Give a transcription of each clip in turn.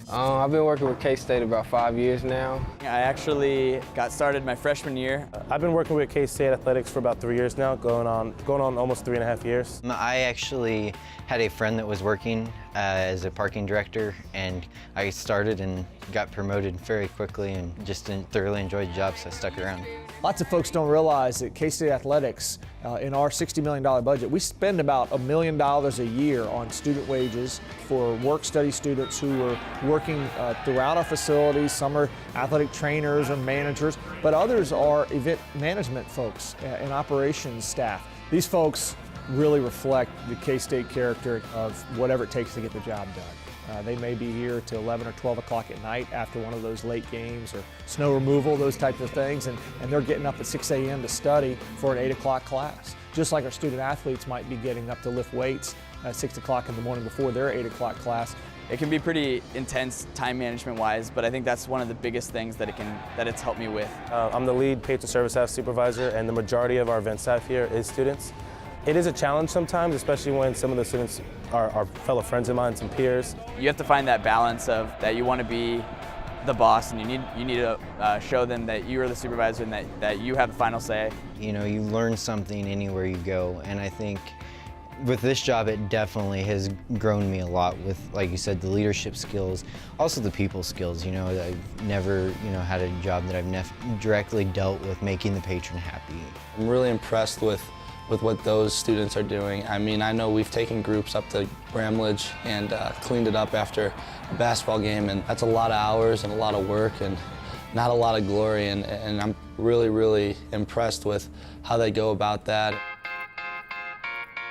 I've been working with K-State about 5 years now. I actually got started my freshman year. I've been working with K-State Athletics for about 3 years now, going on almost 3.5 years. I actually had a friend that was working as a parking director, and I started and got promoted very quickly and just thoroughly enjoyed the job, so I stuck around. Lots of folks don't realize that K-State Athletics, in our $60 million budget, we spend about $1 million a year on student wages for work-study students who are working throughout our facilities. Some are athletic trainers or managers, but others are event management folks and operations staff. These folks really reflect the K-State character of whatever it takes to get the job done. They may be here till 11 or 12 o'clock at night after one of those late games or snow removal, those types of things, and they're getting up at 6 a.m. to study for an 8 o'clock class. Just like our student athletes might be getting up to lift weights at 6 o'clock in the morning before their 8 o'clock class. It can be pretty intense time management wise, but I think that's one of the biggest things that it's helped me with. I'm the lead patron service staff supervisor, and the majority of our event staff here is students. It is a challenge sometimes, especially when some of the students are fellow friends of mine, some peers. You have to find that balance of that you want to be the boss, and you need to show them that you are the supervisor and that you have the final say. You know, you learn something anywhere you go, and I think with this job, it definitely has grown me a lot with, like you said, the leadership skills, also the people skills. You know, I've never, had a job that I've directly dealt with making the patron happy. I'm really impressed with what those students are doing. I mean, I know we've taken groups up to Bramlage and cleaned it up after a basketball game, and that's a lot of hours and a lot of work and not a lot of glory, and I'm really, really impressed with how they go about that.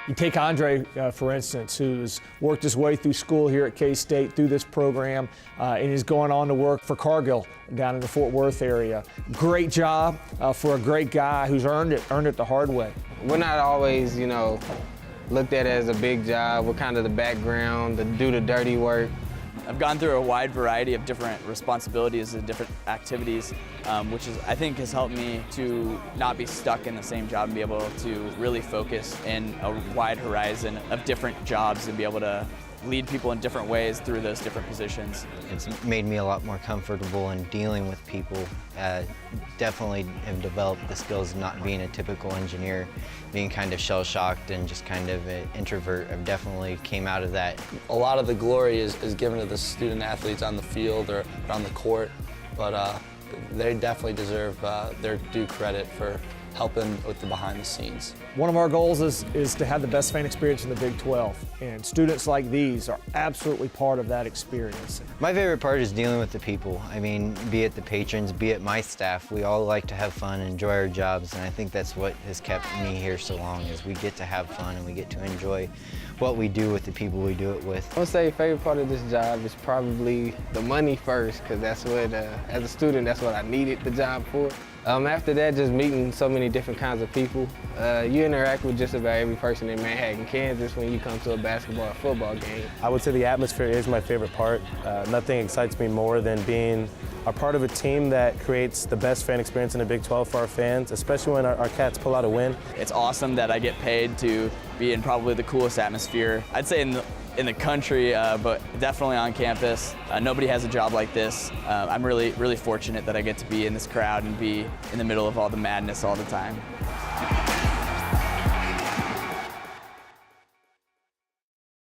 You take Andre, for instance, who's worked his way through school here at K-State through this program, and is going on to work for Cargill down in the Fort Worth area. Great job for a great guy who's earned it the hard way. We're not always, looked at as a big job. We're kind of the background, do the dirty work. I've gone through a wide variety of different responsibilities and different activities, which I think has helped me to not be stuck in the same job and be able to really focus in a wide horizon of different jobs and be able to lead people in different ways through those different positions. It's made me a lot more comfortable in dealing with people. Definitely have developed the skills of not being a typical engineer, being kind of shell-shocked and just kind of an introvert. I've definitely came out of that. A lot of the glory is given to the student athletes on the field or on the court, but they definitely deserve their due credit for helping with the behind the scenes. One of our goals is to have the best fan experience in the Big 12, and students like these are absolutely part of that experience. My favorite part is dealing with the people. I mean, be it the patrons, be it my staff, we all like to have fun and enjoy our jobs, and I think that's what has kept me here so long, is we get to have fun and we get to enjoy what we do with the people we do it with. I would say favorite part of this job is probably the money first, because that's what, as a student, that's what I needed the job for. After that, just meeting so many different kinds of people. You interact with just about every person in Manhattan, Kansas when you come to a basketball or football game. I would say the atmosphere is my favorite part. Nothing excites me more than being a part of a team that creates the best fan experience in the Big 12 for our fans, especially when our Cats pull out a win. It's awesome that I get paid to be in probably the coolest atmosphere, I'd say in the country, but definitely on campus. Nobody has a job like this. I'm really, really fortunate that I get to be in this crowd and be in the middle of all the madness all the time.